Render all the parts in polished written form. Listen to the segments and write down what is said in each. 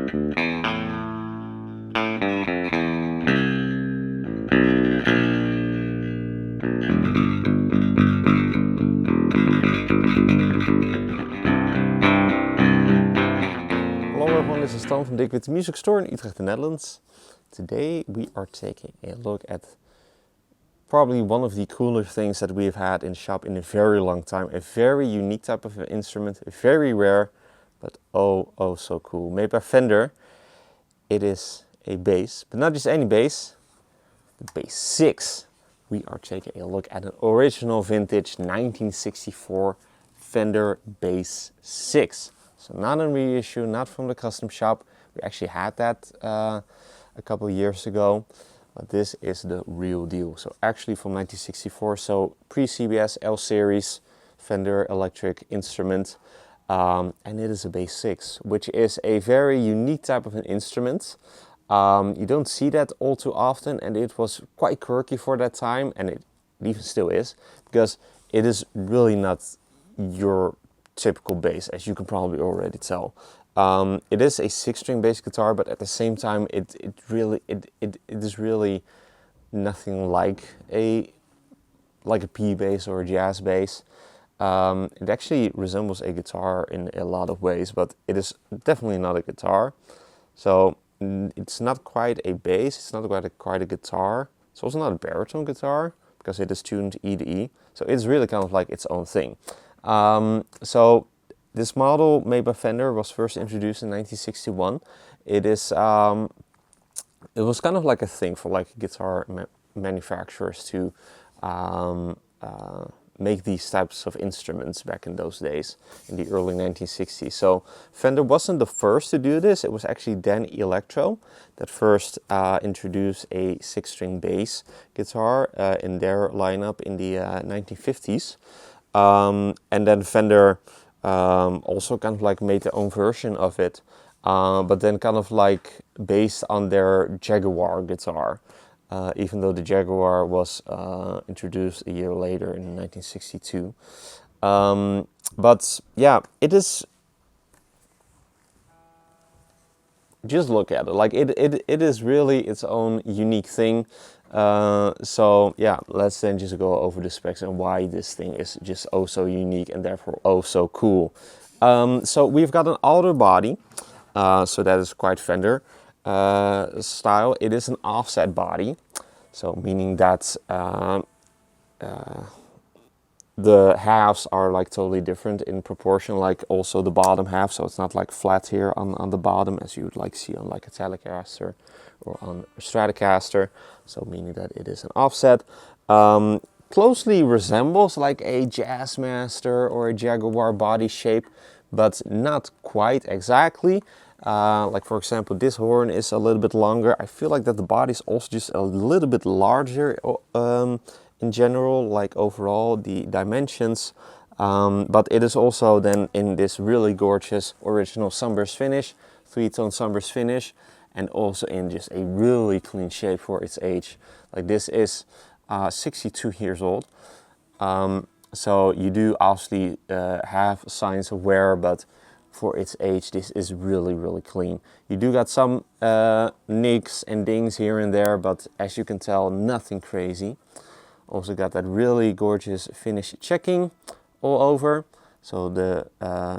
Hello everyone, this is Tom from Dirk Witte Music Store in Utrecht, the Netherlands. Today we are taking a look at probably one of the cooler things that we've had in the shop in a very long time. A very unique type of instrument, very rare, but oh so cool. Made by Fender. It is a bass, but not just any bass, the Bass 6. We are taking a look at an original vintage 1964 Fender Bass 6. So not a reissue, not from the custom shop. We actually had that a couple of years ago, but this is the real deal. So actually from 1964, so pre-CBS L series Fender electric instrument, and it is a Bass 6, which is a very unique type of an instrument. You don't see that all too often, and it was quite quirky for that time, and it even still is, because it is really not your typical bass, as you can probably already tell. It is a 6-string bass guitar, but at the same time it is really nothing like a P bass or a jazz bass. It actually resembles a guitar in a lot of ways, but it is definitely not a guitar. So it's not quite a bass, it's not quite a guitar. It's also not a baritone guitar, because it is tuned E to E. So it's really kind of like its own thing. So this model made by Fender was first introduced in 1961. It is it was kind of like a thing for like guitar manufacturers to make these types of instruments back in those days, in the early 1960s. So Fender wasn't the first to do this. It was actually Dan Electro that first introduced a 6-string bass guitar in their lineup in the 1950s. And then Fender also kind of like made their own version of it, but then kind of like based on their Jaguar guitar, even though the Jaguar was introduced a year later in 1962. But yeah, it is, just look at it, like it is really its own unique thing. So yeah, let's then just go over the specs and why this thing is just oh so unique and therefore oh so cool. So we've got an outer body, so that is quite Fender style. It is an offset body, so meaning that the halves are like totally different in proportion, like also the bottom half, so it's not like flat here on the bottom as you would like see on like a Telecaster or on a Stratocaster, so meaning that it is an offset. Closely resembles like a Jazzmaster or a Jaguar body shape, but not quite exactly. Like for example, this horn is a little bit longer. I feel like that the body is also just a little bit larger in general, like overall the dimensions, but it is also then in this really gorgeous original sunburst finish, 3-tone sunburst finish, and also in just a really clean shape for its age. Like this is 62 years old, so you do obviously have signs of wear, but for its age this is really clean. You do got some nicks and dings here and there, but as you can tell, nothing crazy. Also got that really gorgeous finish checking all over. So the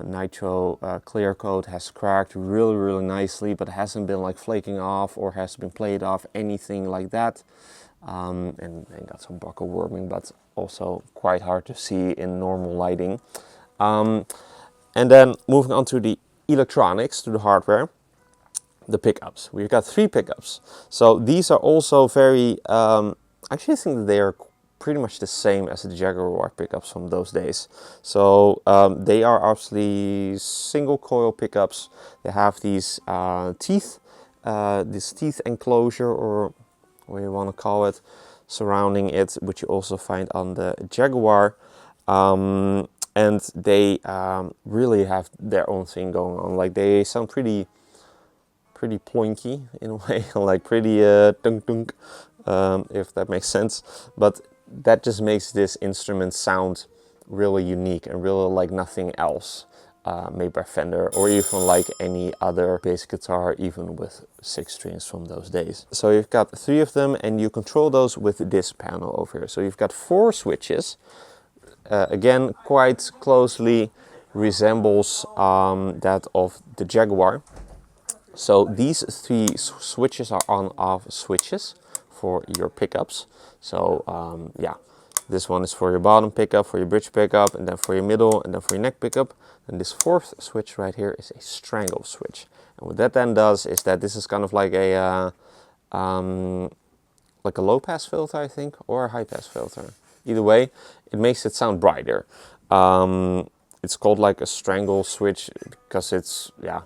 nitro clear coat has cracked really nicely, but hasn't been like flaking off or has been played off, anything like that. And got some buckle warming, but also quite hard to see in normal lighting. And then moving on to the electronics, to the hardware, the pickups. We've got 3 pickups. So these are also very, actually I think that they are pretty much the same as the Jaguar pickups from those days. So they are obviously single coil pickups. They have these teeth, this teeth enclosure, or what you want to call it, surrounding it, which you also find on the Jaguar. And they really have their own thing going on. Like they sound pretty ploinky in a way, like pretty dunk, if that makes sense. But that just makes this instrument sound really unique and really like nothing else. made by Fender, or even like any other bass guitar, even with 6 strings from those days. So you've got 3 of them, and you control those with this panel over here. So you've got 4 switches. Again, quite closely resembles that of the Jaguar. So these 3 switches are on-off switches for your pickups. So yeah, this one is for your bottom pickup, for your bridge pickup, and then for your middle, and then for your neck pickup. And this 4th switch right here is a strangle switch. And what that then does is that this is kind of like a low pass filter, I think, or a high pass filter. Either way, it makes it sound brighter. It's called like a strangle switch because it's, yeah,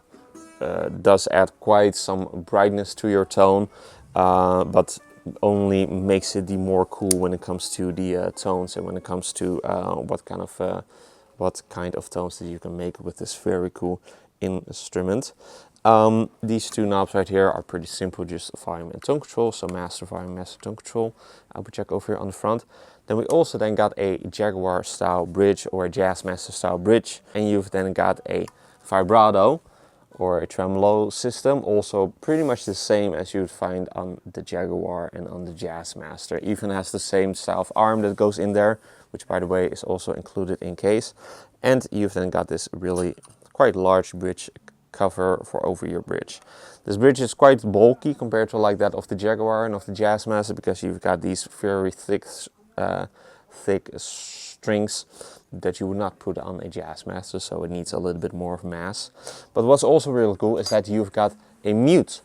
does add quite some brightness to your tone, but only makes it the more cool when it comes to the tones, and when it comes to what kind of tones that you can make with this very cool instrument. These 2 knobs right here are pretty simple, just volume and tone control. So master, volume, master, tone control. I will check over here on the front. Then we also then got a Jaguar style bridge, or a Jazzmaster style bridge, and you've then got a vibrato or a tremolo system, also pretty much the same as you'd find on the Jaguar and on the Jazzmaster. Even has the same style of arm that goes in there, which by the way is also included in case. And you've then got this really quite large bridge cover for over your bridge. This bridge is quite bulky compared to like that of the Jaguar and of the Jazzmaster, because you've got these very thick strings that you would not put on a Jazzmaster, so it needs a little bit more of mass. But what's also really cool is that you've got a mute,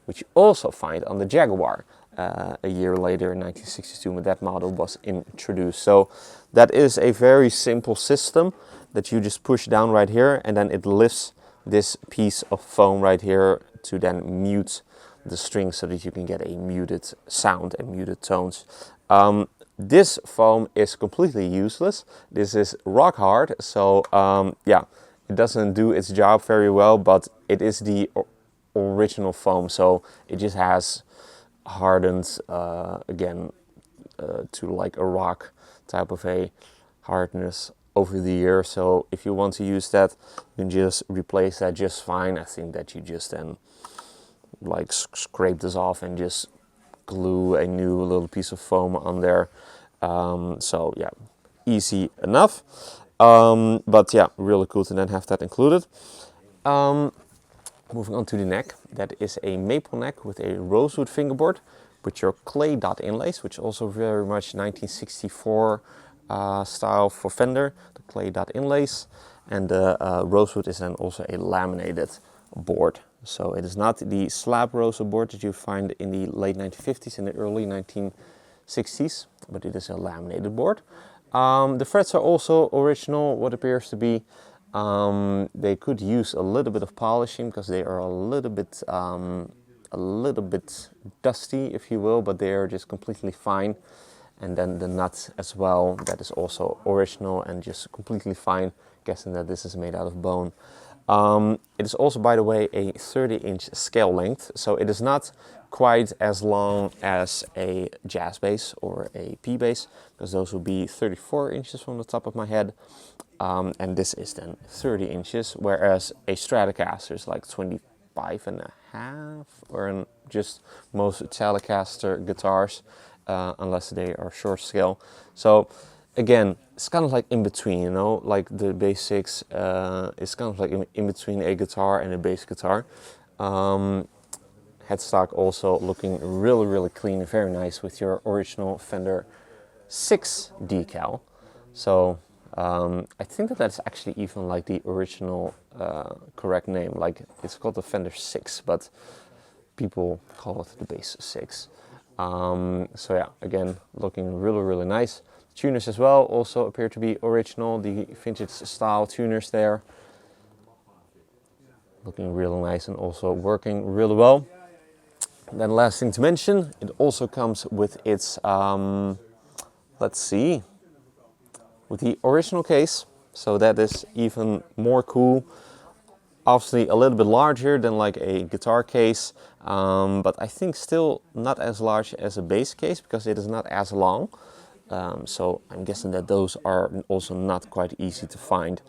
which you also find on the Jaguar a year later in 1962 when that model was introduced. So that is a very simple system that you just push down right here, and then it lifts this piece of foam right here to then mute the strings so that you can get a muted sound and muted tones. This foam is completely useless. This is rock hard, so yeah, it doesn't do its job very well, but it is the original foam, so it just has hardened again to like a rock type of a hardness over the year. So if you want to use that, you can just replace that just fine. I think that you just then like scrape this off and just glue a new little piece of foam on there. So yeah, easy enough. But yeah, really cool to then have that included. Moving on to the neck, that is a maple neck with a rosewood fingerboard with your clay dot inlays, which also very much 1964 style for Fender, the clay dot inlays. And the rosewood is then also a laminated board. So it is not the slab rosewood board that you find in the late 1950s and the early 1960s, but it is a laminated board. The frets are also original, what appears to be. They could use a little bit of polishing because they are a little bit dusty, if you will, but they are just completely fine. And then the nut as well, that is also original and just completely fine, guessing that this is made out of bone. It is also, by the way, a 30-inch scale length, so it is not quite as long as a jazz bass or a P bass, because those would be 34 inches from the top of my head, and this is then 30 inches, whereas a Stratocaster is like 25.5, or just most Telecaster guitars, unless they are short scale. So again, it's kind of like in between, you know, like the Bass 6 is kind of like in between a guitar and a bass guitar. Headstock also looking really, really clean and very nice with your original Fender 6 decal. So I think that that's actually even like the original correct name. Like it's called the Fender 6, but people call it the Bass 6. So yeah, again, looking really, really nice. Tuners as well also appear to be original, the vintage style tuners there. Looking really nice and also working really well. And then last thing to mention, it also comes with its, let's see, with the original case. So that is even more cool. Obviously a little bit larger than like a guitar case, but I think still not as large as a bass case because it is not as long. So I'm guessing that those are also not quite easy to find.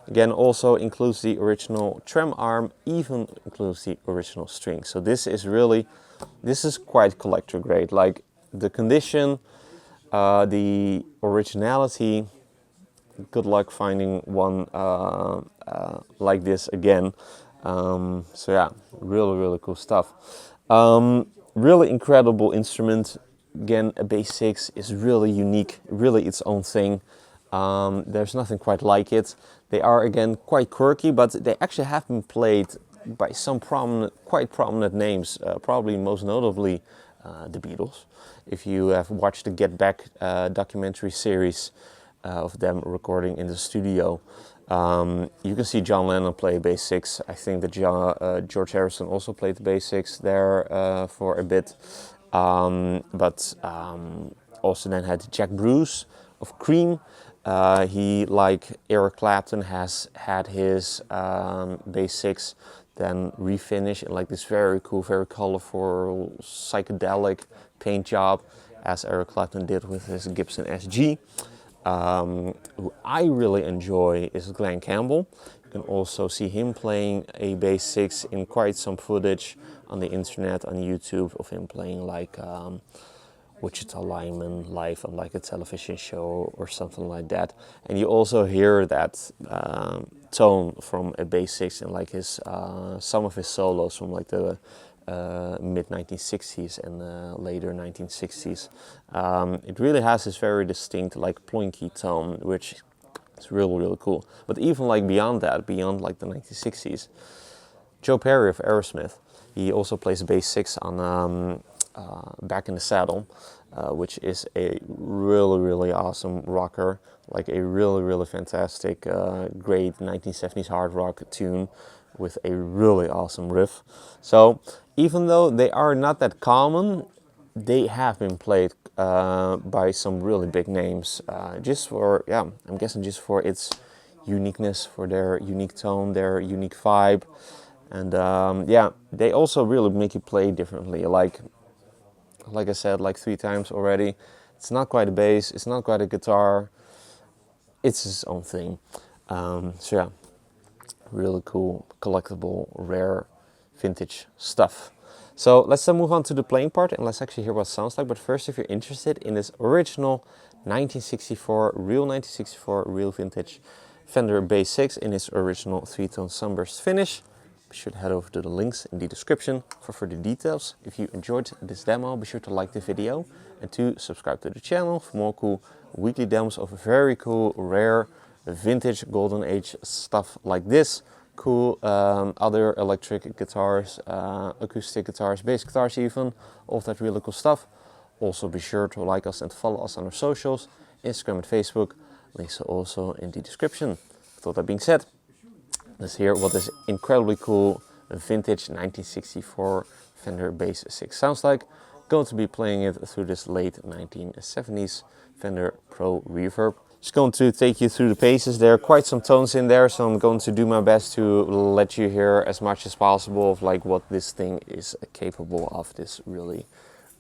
Again, also includes the original trem arm, even includes the original string. So this is quite collector grade. Like the condition, the originality. Good luck finding one like this again. So yeah, really cool stuff. Really incredible instrument. Again, a bass 6 is really unique, really its own thing. There's nothing quite like it. They are again quite quirky, but they actually have been played by some quite prominent names, probably most notably the Beatles. If you have watched the Get Back documentary series of them recording in the studio, you can see John Lennon play bass 6. I think that George Harrison also played the bass 6 there for a bit. But also then had Jack Bruce of Cream. He, like Eric Clapton, has had his bass 6 then refinished in like this very cool, very colorful, psychedelic paint job, as Eric Clapton did with his Gibson SG. Who I really enjoy is Glenn Campbell. You can also see him playing a bass 6 in quite some footage on the internet, on YouTube, of him playing like Wichita Lineman live on like a television show or something like that. And you also hear that tone from a bass 6 in like his some of his solos from like the mid 1960s and later 1960s. It really has this very distinct like ploinky tone, which is really cool. But even like beyond that, beyond like the 1960s, Joe Perry of Aerosmith, he also plays bass 6 on Back in the Saddle, which is a really awesome rocker, like a really fantastic, great 1970s hard rock tune with a really awesome riff. So even though they are not that common, they have been played by some really big names, just for, yeah, I'm guessing just for its uniqueness, for their unique tone, their unique vibe. And yeah, they also really make you play differently. Like I said like 3 times already, it's not quite a bass, it's not quite a guitar, it's its own thing. So yeah, really cool, collectible, rare, vintage stuff. So let's then move on to the playing part and let's actually hear what it sounds like. But first, if you're interested in this original 1964, real vintage Fender Bass 6 in its original 3-tone sunburst finish, be sure to head over to the links in the description for further details. If you enjoyed this demo, be sure to like the video and to subscribe to the channel for more cool weekly demos of very cool, rare, vintage, golden age stuff like this. Cool other electric guitars, acoustic guitars, bass guitars even, all of that really cool stuff. Also be sure to like us and follow us on our socials, Instagram and Facebook. Links are also in the description. With all that being said, let's hear what this incredibly cool vintage 1964 Fender Bass 6 sounds like. Going to be playing it through this late 1970s Fender Pro Reverb. Just going to take you through the paces. There are quite some tones in there, so I'm going to do my best to let you hear as much as possible of like what this thing is capable of, this really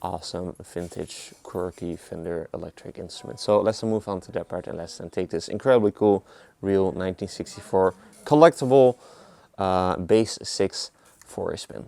awesome vintage quirky Fender electric instrument. So let's move on to that part and let's then take this incredibly cool real 1964 collectible Bass 6 for a spin.